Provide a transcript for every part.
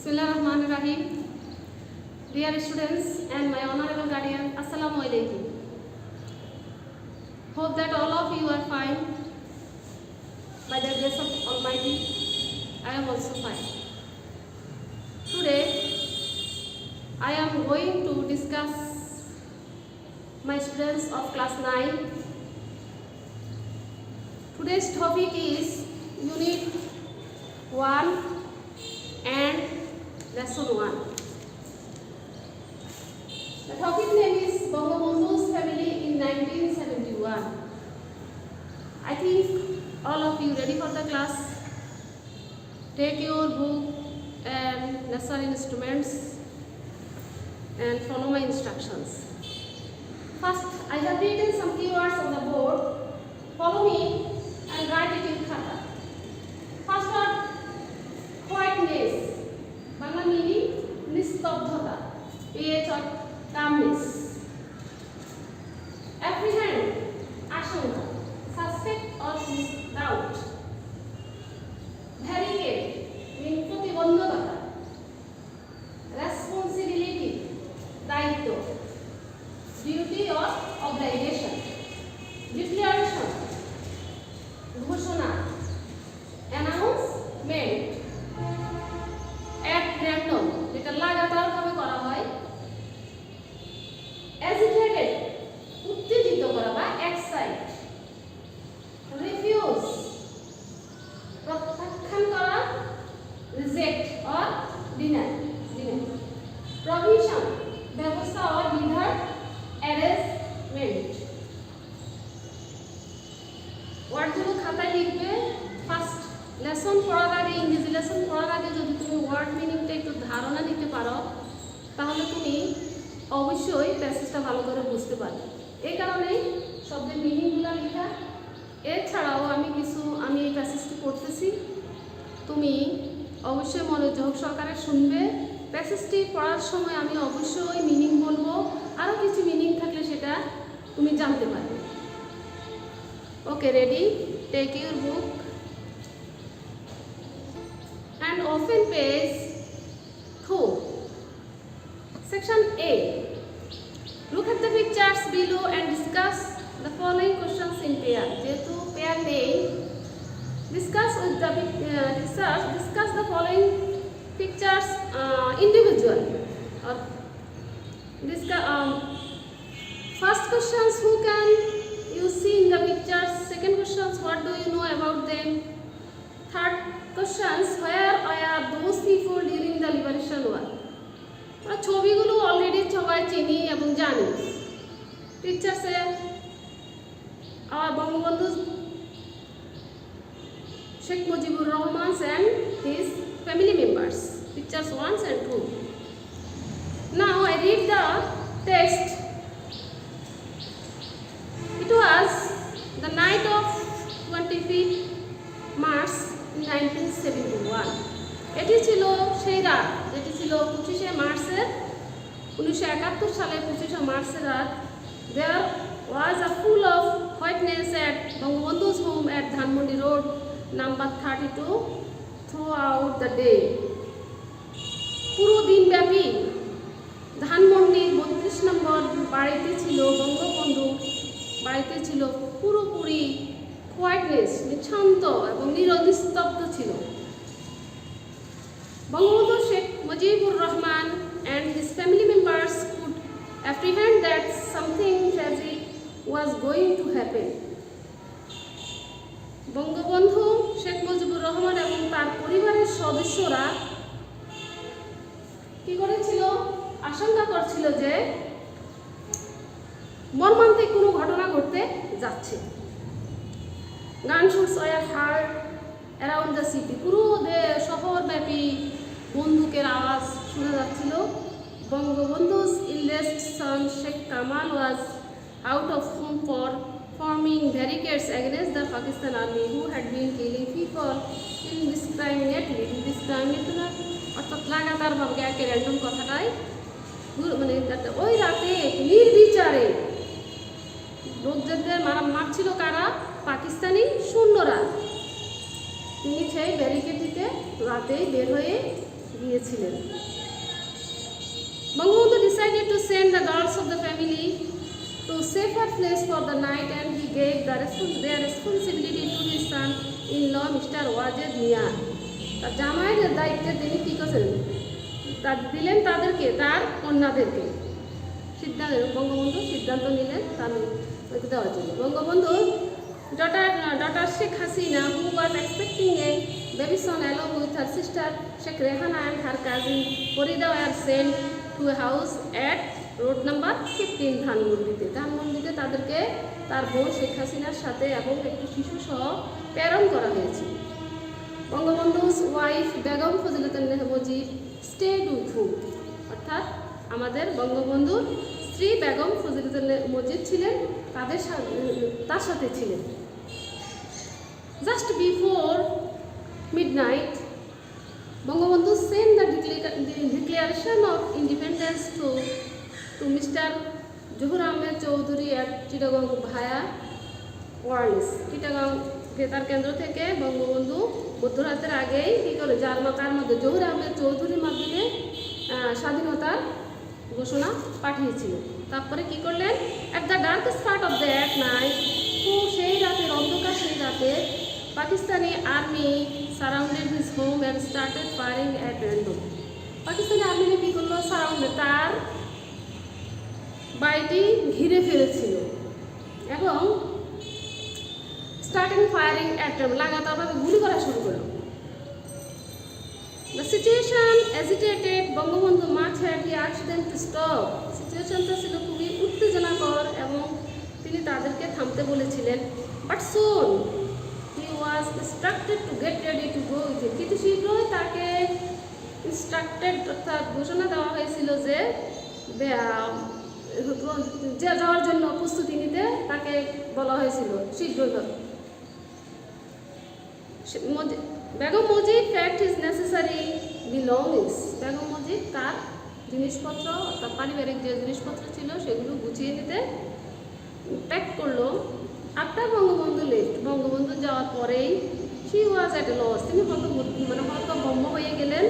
Bismillahirrahmanirrahim. Dear students and my honorable guardian, Assalamu alaikum. Hope that all of you are fine. By the grace of Almighty, I am also fine. Today, I am going to discuss my students of class 9. Today's topic is Unit 1 and Lesson 1. The topic name is Bangabandhu's family in 1971. I think all of you ready for the class. Take your book and lesson instruments and follow my instructions. First, I have written some keywords on the board. Follow me and write it in khata. First word, quietness. Bangla meaning nistobdhota. PH or calmness. Apprehend, ashanga. Suspect or doubt. Barricade meaning protibandhakota. Responsibility, daitto. Duty or obligation. Declaration, ঘোষণা, announcement. At random, যেটা লাগাতার ভাবে করা হয়. Agitated, উত্তেজিত করা বা excite. Refuse, প্রত্যাখ্যান করা, reject or deny. Provision, ব্যবস্থা or বিধান, arrangement. ওয়ার্ডগুলো খাতায় লিখবে। ফার্স্ট লেসন পড়ার আগে, ইংরেজি লেসন পড়ার আগে যদি তুমি ওয়ার্ড মিনিংটা একটু ধারণা নিতে পারো, তাহলে তুমি অবশ্যই প্যাসেজটা ভালো করে বুঝতে পারবে। এই কারণেই শব্দের মিনিংগুলো লেখা। এছাড়াও আমি এই প্যাসেজটি পড়তেছি, তুমি অবশ্যই মনোযোগ সহকারে শুনবে। প্যাসেজটি পড়ার সময় আমি অবশ্যই মিনিং বলবো, আরও কিছু মিনিং থাকলে সেটা তুমি জানতে পারবে। Okay, ready? Take your book and open page 2. Section A. Look at the pictures below and discuss the following questions in pair. যেহেতু pair নেই, discuss the following pictures individually. Or discuss first questions, who can you see in the pictures? Second questions, what do you know about them? Third questions, where are those people during the liberation war? ছবিগুলো already সবাই চিনি এবং জানি। পিকচার্সে our Bangabandhu Sheikh Mujibur Rahman and his family members. Pictures 1 and 2. Now I read the text. It was the night of 25th March 1971. এটি ছিল সেই রাত যেটি ছিল 25শে মার্চের 1971 সালে 25শে মার্চের রাত। There was a full of whiteness at Bangabandhu's home at Dhanmondi Road, number 32, throughout the day. পুরো দিন ব্যাপী ধানমন্ডির 32 নম্বর বাড়িতে ছিল বঙ্গবন্ধু বাড়িতে ছিল পুরোপুরি কোয়াইটনেস, শান্ত এবং নিস্তব্ধ ছিল। Bangabandhu Sheikh Mujibur Rahman and his family members could apprehend that something tragic was going to happen. Bangabandhu Sheikh Mujibur Rahman এবং তার পরিবারের সদস্যরা কি করেছিল? আশঙ্কা করছিল যে মর্মান্তিক কোনো ঘটনা ঘটতে যাচ্ছে। Gunshots were heard around the city. পুরো শহরব্যাপী বন্দুকের আওয়াজ শোনা যাচ্ছিল। বঙ্গবন্ধু's eldest son Sheikh Kamal was out of home for forming barricades against the Pakistan army who had been killing people indiscriminately. অর্থাৎ লাগাতার ভাবে একে র্যান্ডম কথাটাই মানে ওই রাতে নির্বিচারে লোকজনদের মারছিল কারা? পাকিস্তানি সৈন্যরা। তিনি সেই ব্যারিকেড দিতে রাতেই বের হয়ে গিয়েছিলেন। Bangabandhu decided to send the girls of the family to safer place for the night, and he gave their responsibility to his son-in-law Mr. Wajed Mia. তার জামাইয়ের দায়িত্বে তিনি কী করেছেন, দিলেন তাদেরকে, তার কন্যাদেরকে। বঙ্গবন্ধু সিদ্ধান্ত নিলেন তাদেরকে দেওয়ার জন্য। Bangabandhu daughter Sheikh Hasina, who was expecting a baby son along with her sister Sheikh Rehana and her cousin Farida, were sent to a house at road number 15 ধানমন্ডিতে তাদেরকে তার বোন শেখ হাসিনার সাথে এবং একটি শিশু সহ প্রেরণ করা হয়েছে। Bangabandhu's wife Begum Fazilatunnesa Mujib stayed with him, অর্থাৎ আমাদের বঙ্গবন্ধুর স্ত্রী বেগম ফজিলাতুন্নেসা মুজিব ছিলেন তার সাথে ছিলেন। Just before midnight Bangabandhu sent the declaration of independence to Mr. Zahur Ahmed Chowdhury at Chittagong via wireless. Chittagong বেতার কেন্দ্র থেকে বঙ্গবন্ধু মধ্যরাতের আগেই কী করে কার মধ্যে জহুর আহমেদ চৌধুরীর মাধ্যমে স্বাধীনতার ঘোষণা পাঠিয়েছিলেন। তারপরে কি করলেন, at the darkest part of that night, সেই রাতের অন্ধকার সেই রাতে Pakistani army surrounded his home and started firing at random. Pakistani আর্মিরা কী করলো, তার বাড়িটি ঘিরে ফেলেছিল এবং স্টার্টিং ফায়ারিং অ্যাট র্যান্ডম, লাগাতারভাবে গুলি করা শুরু করলো। The situation agitated Bangabandhu much had he asked them to stop. সিচুয়েশনটা ছিল খুবই উত্তেজনাকর এবং তিনি তাদেরকে থামতে বলেছিলেন। But soon he was instructed to get ready to go with it. কিন্তু শীঘ্রই তাকে ইনস্ট্রাক্টেড অর্থাৎ ঘোষণা দেওয়া হয়েছিল যে যাওয়ার জন্য প্রস্তুতি নিতে তাকে বলা হয়েছিল শীঘ্রই। Begum Mujib packed his necessary belongs. Begum Mujib তার জিনিসপত্র অর্থাৎ পারিবারিক যে জিনিসপত্র ছিল সেগুলো গুছিয়ে নিতে প্যাক করলো। আফটার বঙ্গবন্ধু লেফট, বঙ্গবন্ধু যাওয়ার পরেই she was at a loss, তিনি হতভম্ব হয়ে গেলেন।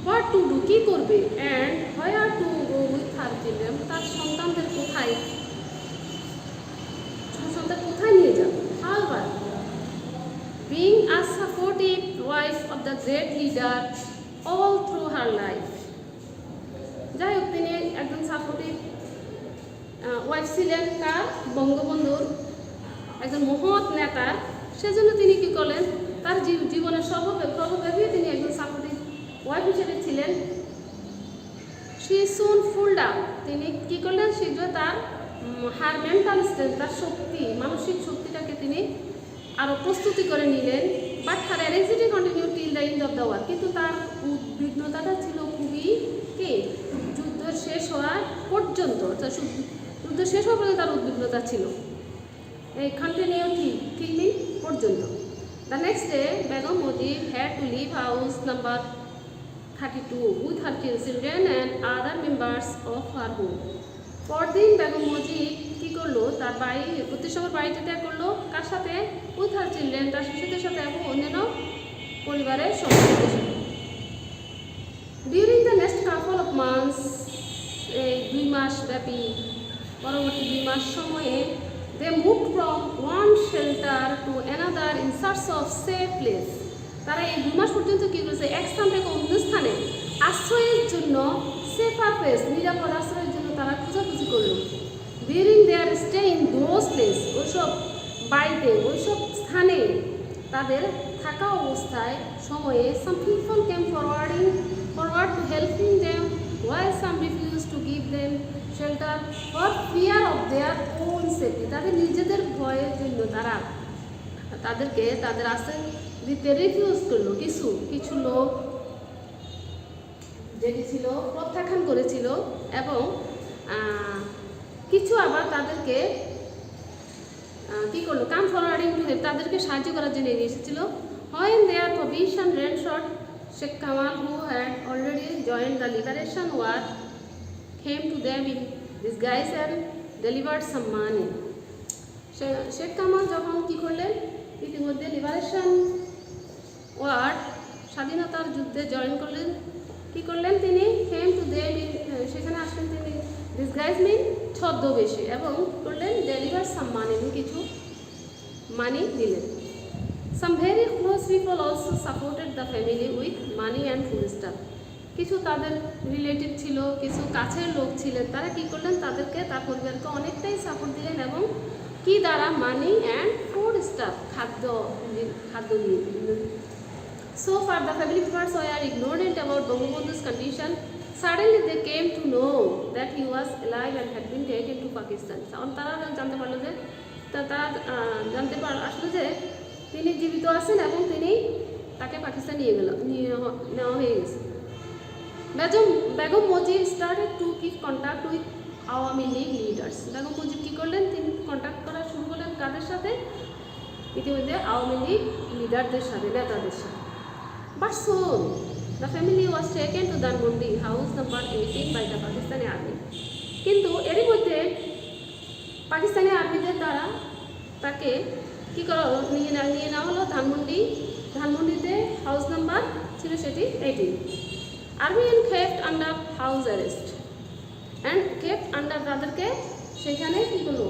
হোয়াট টু ডু, কী করবে, and where to go with her children, তার সন্তানদের কোথায় নিয়ে যাবে। However, being a supportive wife of the great leader all through her life, যাই হোক তিনি একজন সাপোর্টিভ ওয়াইফ ছিলেন কার, বঙ্গবন্ধুর একজন মহৎ নেতার, সেজন্য তিনি কী করলেন, তার জীবনের সর্বব্যাপী তিনি একজন সাপোর্টিভ ওয়াইফ হিসেবে ছিলেন। শি সুন ফুলড আপ, তিনি কী করলেন, শীঘ্র তার হার মেন্টাল স্ট্রেংথ, তার শক্তি, মানসিক শক্তিটাকে তিনি আরও প্রস্তুতি করে নিলেন। But her anxiety continue till the end of the war, কিন্তু তার উদ্বিগ্নতাটা ছিল খুবই যুদ্ধ শেষ হওয়ার পর্যন্ত, যুদ্ধ শেষ হওয়ার পর্যন্ত তার উদ্বিগ্নতা ছিল, এই কন্টিনিউ কিলিং পর্যন্ত। The next day Begum Mujib had to leave house number 32 with her children and other members of her home. পরদিন বেগম মুজিব কী করলো, তার প্রতিষ্ঠানের বাড়িতে ত্যাগ করলো, কার সাথে, উইথ হার চিলড্রেন, তার শিশুদের সাথে এবং অন্যান্য পরিবারের সদস্যদের সাথে। During the next couple of months, এই 2 মাস ব্যাপী পরবর্তী 2 মাস সময়ে they move from one shelter to another in search of safe place. তারা এই 2 মাস পর্যন্ত কী করেছে, এক স্থান থেকে অন্য স্থানে আশ্রয়ের জন্য, সেফার প্লেস, নিরাপদ আশ্রয়ের জন্য তারা খোঁজাখুঁজি করলো। During their stay in those place, ওইসব বাড়িতে, ওইসব স্থানে তাদের থাকা অবস্থায় সময়ে some people came forward to helping them, while some refuse to give them shelter for fear of their own safety. তাদের নিজেদের ভয়ের জন্য তারা তাদেরকে তাদের আশ্রয় দিতে রিফিউজ করলো। কিছু লোক যেটি ছিল প্রত্যাখ্যান করেছিল এবং কিছু আবার তাদেরকে কী করলো, কাম ফরওয়ার্ডিং টু হেল্প, তাদেরকে সাহায্য করার জন্য এগিয়ে এসেছিল। When their provision ran short, Sheikh Kamal who had already joined the liberation war came to them in disguise and delivered some money. Sheikh Kamal যখন কী করলেন, ইতিমধ্যে লিবারেশন ওয়ার স্বাধীনতার যুদ্ধে জয়েন করলেন, কী করলেন তিনি? কেম টু দেম ইন, সেখানে আসলেন তিনি ডিসগাইজ মিন ছদ্মবেশে, এবং করলেন ডেলিভার সাম মানি, কিছু মানি দিলেন। Some very close people also supported the family with money and food staff. কিছু তাদের রিলেটিভ ছিল, কিছু কাছের লোক ছিলেন, তারা কী করলেন? তাদেরকে, তার পরিবারকে অনেকটাই সাপোর্ট দিলেন, এবং কি দ্বারা? মানি অ্যান্ড ফুড স্টাফ, খাদ্য দিয়ে দিলেন। So far the family members were ignorant about Bangabandhu's condition. Suddenly they came to know that he was alive and had been taken to Pakistan. তারা জানতে পারলো যে, তারা জানতে আসলো যে তিনি জীবিত আছেন এবং তিনি তাকে পাকিস্তান নেওয়া হয়ে গেছে। Begum Mujib started to keep contact with Awami League leaders. Begum Mujib কী করলেন? তিনি কন্ট্যাক্ট করা শুরু করলেন কাদের সাথে? ইতিমধ্যে আওয়ামী লীগ লিডারদের সাথে, নেতাদের সাথে। But soon the family was taken to Dhanmondi house number 18 by the Pakistani army. কিন্তু এরই মধ্যে পাকিস্তানি আর্মিদের দ্বারা তাকে কী করা হলো? নিয়ে নেওয়া হলো ধানমন্ডিতে হাউস নাম্বার ছিল সেটি 18। Army and kept under house arrest and kept under, তাদেরকে সেখানে কী করলো?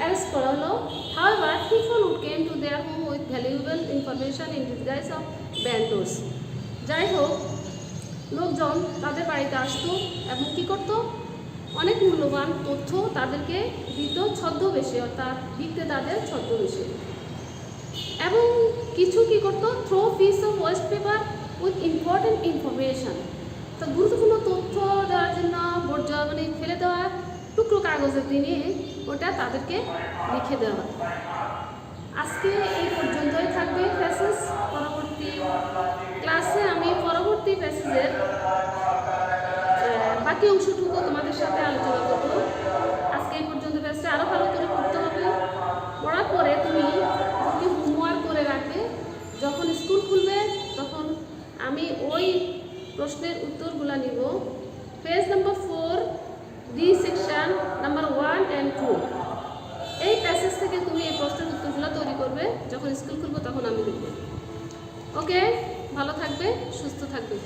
অ্যারেস্ট করা হলো। However, people who came to their home with valuable information in disguise of bandits. যাই হোক, লোকজন তাদের বাড়িতে আসতো এবং কী করতো? অনেক মূল্যবান তথ্য তাদেরকে দিত ছদ্মবেশে, অর্থাৎ বিক্রেতাদের ছদ্মবেশে। এবং কিছু কী করতো? Throw piece of waste paper with important information, তো গুরুত্বপূর্ণ তথ্য দেওয়ার জন্য মানে ফেলে দেওয়া টুকরো কাগজে তিনি ওটা তাদেরকে লিখে দেওয়া। আজকে এই পর্যন্তই থাকবে প্যাসেজ। পরবর্তী ক্লাসে আমি পরবর্তী প্যাসেজের বাকি অংশটুকু তোমাদের সাথে আলোচনা করব। আজকে এই পর্যন্ত প্যাসেজটা আরও ভালো করে পড়তে হবে। পড়ার পরে তুমি হোমওয়ার্ক করে রাখবে, যখন স্কুল খুলবে তখন আমি ওই প্রশ্নের উত্তরগুলো নিব। Page number 4, D section number 1 and 2। এই প্যাসেজ থেকে তুমি এই প্রশ্নের উত্তরগুলো তৈরি করবে, যখন স্কুল খুলবো তখন আমি লিখব। ওকে, ভালো থাকবে, সুস্থ থাকবে।